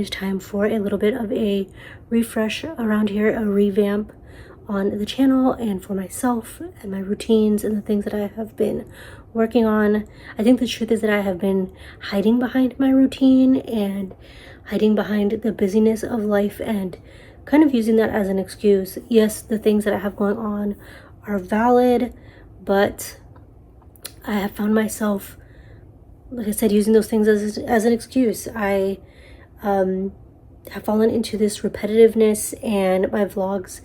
is time for a little bit of a refresh around here, a revamp on the channel and for myself and my routines and the things that I have been working on. I think the truth is that I have been hiding behind my routine and hiding behind the busyness of life and kind of using that as an excuse. Yes, the things that I have going on are valid, but I have found myself, like I said, using those things as an excuse. I have fallen into this repetitiveness, and my vlogs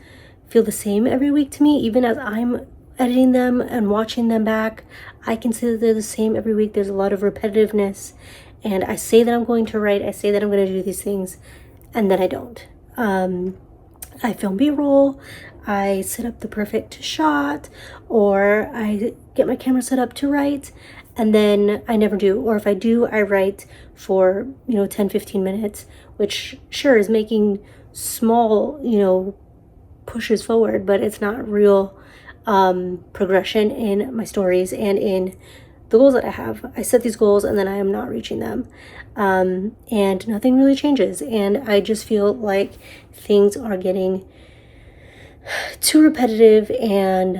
feel the same every week to me. Even as I'm editing them and watching them back, I can see that they're the same every week. There's a lot of repetitiveness, and I say that I'm going to write, I say that I'm going to do these things, and then I don't. I film B-roll, I set up the perfect shot, or I get my camera set up to write, and then I never do. Or if I do, I write for 10-15 minutes, which sure is making small pushes forward, but it's not real progression in my stories and in the goals that I have. I set these goals and then I am not reaching them, and nothing really changes, and I just feel like things are getting too repetitive, and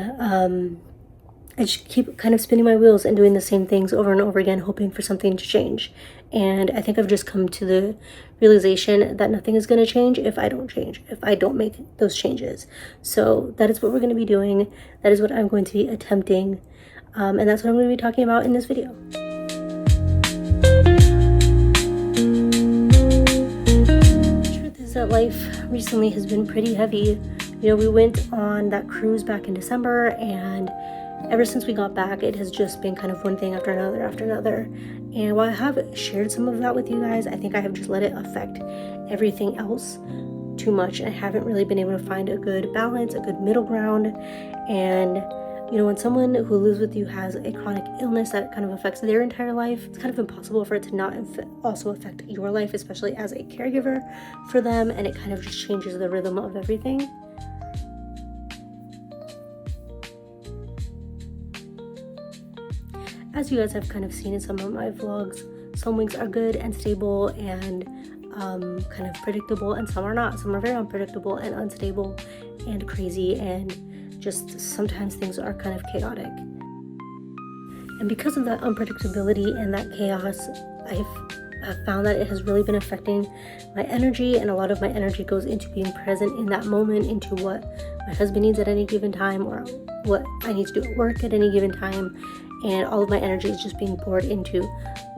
I just keep kind of spinning my wheels and doing the same things over and over again, hoping for something to change. And I think I've just come to the realization that nothing is going to change if I don't change, if I don't make those changes. So that is what we're going to be doing. That is what I'm going to be attempting. And that's what I'm going to be talking about in this video. The truth is that life recently has been pretty heavy. We went on that cruise back in December, and ever since we got back, it has just been kind of one thing after another. And while I have shared some of that with you guys, I think I have just let it affect everything else too much. I haven't really been able to find a good balance, a good middle ground. And when someone who lives with you has a chronic illness that kind of affects their entire life, it's kind of impossible for it to not also affect your life, especially as a caregiver for them. And it kind of just changes the rhythm of everything. As you guys have kind of seen in some of my vlogs, some weeks are good and stable and kind of predictable, and some are not. Some are very unpredictable and unstable and crazy, and just sometimes things are kind of chaotic. And because of that unpredictability and that chaos, I've found that it has really been affecting my energy, and a lot of my energy goes into being present in that moment, into what my husband needs at any given time, or what I need to do at work at any given time. And all of my energy is just being poured into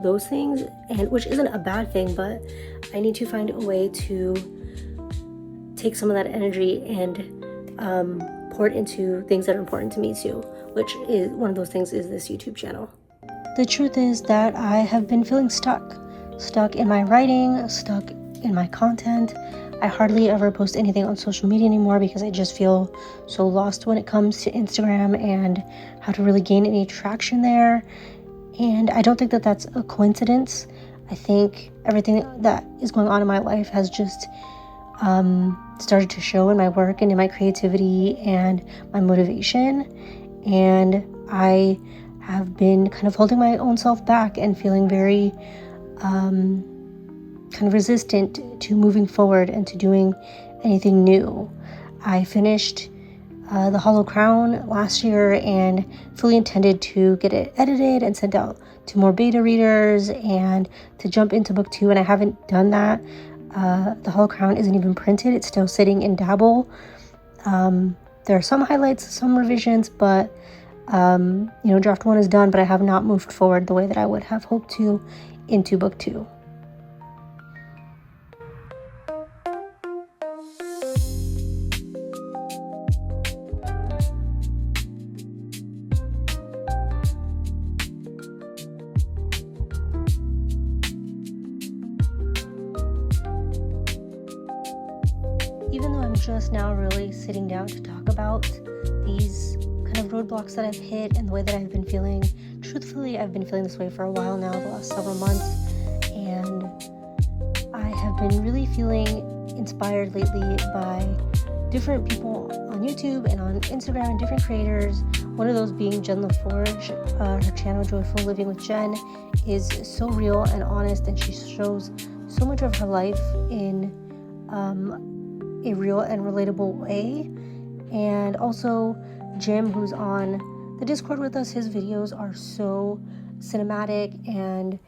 those things, and which isn't a bad thing, but I need to find a way to take some of that energy and pour it into things that are important to me too, which is one of those things is this YouTube channel. The truth is that I have been feeling stuck in my writing, stuck in my content. I hardly ever post anything on social media anymore because I just feel so lost when it comes to Instagram and how to really gain any traction there. And I don't think that that's a coincidence. I think everything that is going on in my life has just started to show in my work and in my creativity and my motivation. And I have been kind of holding my own self back and feeling very kind of resistant to moving forward and to doing anything new. I finished The Hollow Crown last year and fully intended to get it edited and sent out to more beta readers and to jump into book 2, and I haven't done that. The Hollow Crown isn't even printed. It's still sitting in Dabble. There are some highlights, some revisions, but draft 1 is done, but I have not moved forward the way that I would have hoped to into book 2. Even though I'm just now really sitting down to talk about these kind of roadblocks that I've hit and the way that I've been feeling, truthfully, I've been feeling this way for a while now, the last several months, and I have been really feeling inspired lately by different people on YouTube and on Instagram and different creators. One of those being Jen LaForge. Her channel Joyful Living with Jen is so real and honest, and she shows so much of her life in a real and relatable way. And also Jim, who's on the Discord with us, his videos are so cinematic and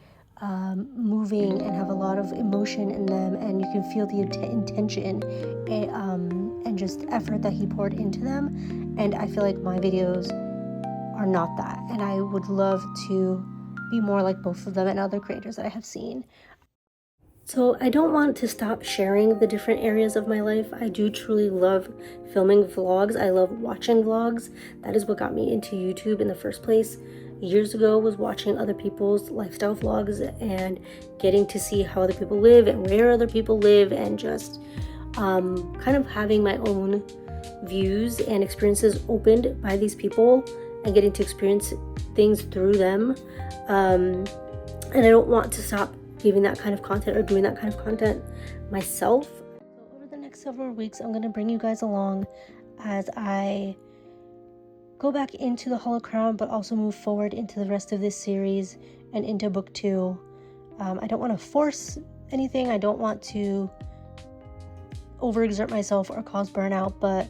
moving and have a lot of emotion in them, and you can feel the intention and just effort that he poured into them. And I feel like my videos are not that, and I would love to be more like both of them and other creators that I have seen. So I don't want to stop sharing the different areas of my life. I do truly love filming vlogs. I love watching vlogs. That is what got me into YouTube in the first place. Years ago was watching other people's lifestyle vlogs and getting to see how other people live and where other people live, and just kind of having my own views and experiences opened by these people and getting to experience things through them. And I don't want to stop giving that kind of content or doing that kind of content myself. So over the next several weeks, I'm going to bring you guys along as I go back into the Holocron, but also move forward into the rest of this series and into book 2. I don't want to force anything. I don't want to overexert myself or cause burnout, but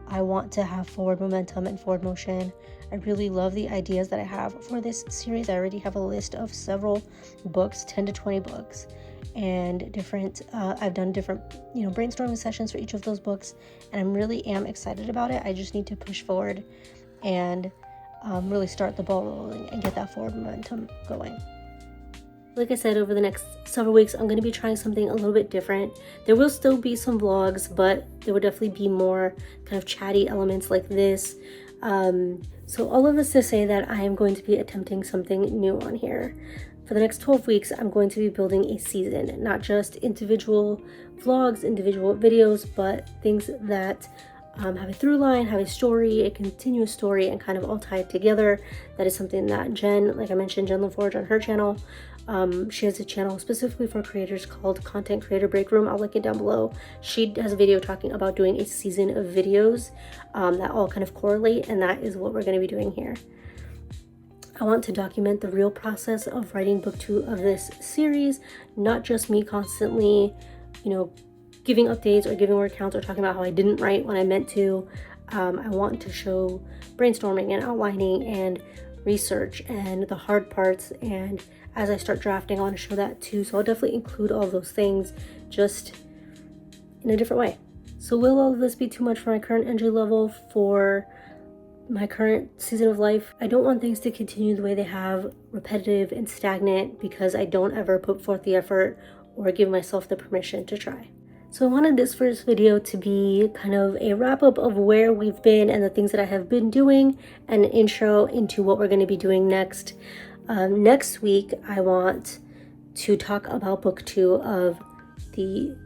I want to have forward momentum and forward motion. I really love the ideas that I have for this series. I already have a list of several books, 10 to 20 books, and different, I've done different, brainstorming sessions for each of those books, and I really am excited about it. I just need to push forward and really start the ball rolling and get that forward momentum going. Like I said, over the next several weeks, I'm going to be trying something a little bit different. There will still be some vlogs, but there will definitely be more kind of chatty elements like this. So all of this to say that I am going to be attempting something new on here. For the next 12 weeks, I'm going to be building a season, not just individual vlogs, individual videos, but things that have a through line, have a story, a continuous story, and kind of all tied together. That is something that Jen, like I mentioned, Jen LaForge on her channel, she has a channel specifically for creators called Content Creator Break Room. I'll link it down below. She has a video talking about doing a season of videos that all kind of correlate, and that is what we're going to be doing here. I want to document the real process of writing book 2 of this series, not just me constantly, giving updates or giving word counts or talking about how I didn't write when I meant to. I want to show brainstorming and outlining and research and the hard parts, and as I start drafting I want to show that too. So I'll definitely include all those things, just in a different way. So will all of this be too much for my current energy level, for my current season of life? I don't want things to continue the way they have, repetitive and stagnant, because I don't ever put forth the effort or give myself the permission to try. So I wanted this first video to be kind of a wrap up of where we've been and the things that I have been doing, and an intro into what we're going to be doing next. Next week, I want to talk about book 2 of the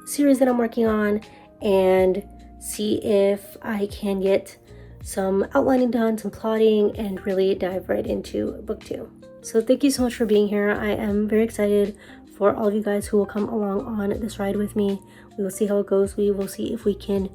series that I'm working on and see if I can get some outlining done, some plotting, and really dive right into book 2. So thank you so much for being here. I am very excited for all of you guys who will come along on this ride with me. We will see how it goes. We will see if we can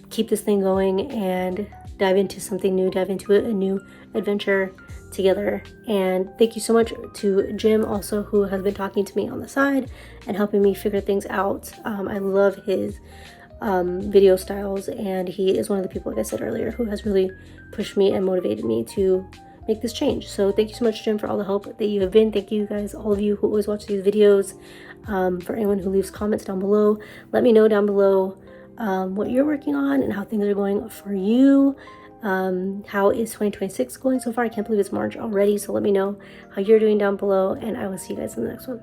keep this thing going and dive into something new, dive into a new adventure together. And thank you so much to Jim also, who has been talking to me on the side and helping me figure things out. I love his video styles, and he is one of the people, like I said earlier, who has really pushed me and motivated me to make this change. So thank you so much, Jim, for all the help that you have been. Thank you guys, all of you who always watch these videos. For anyone who leaves comments down below, let me know down below what you're working on and how things are going for you. How is 2026 going so far? I can't believe it's March already, so let me know how you're doing down below, and I will see you guys in the next one.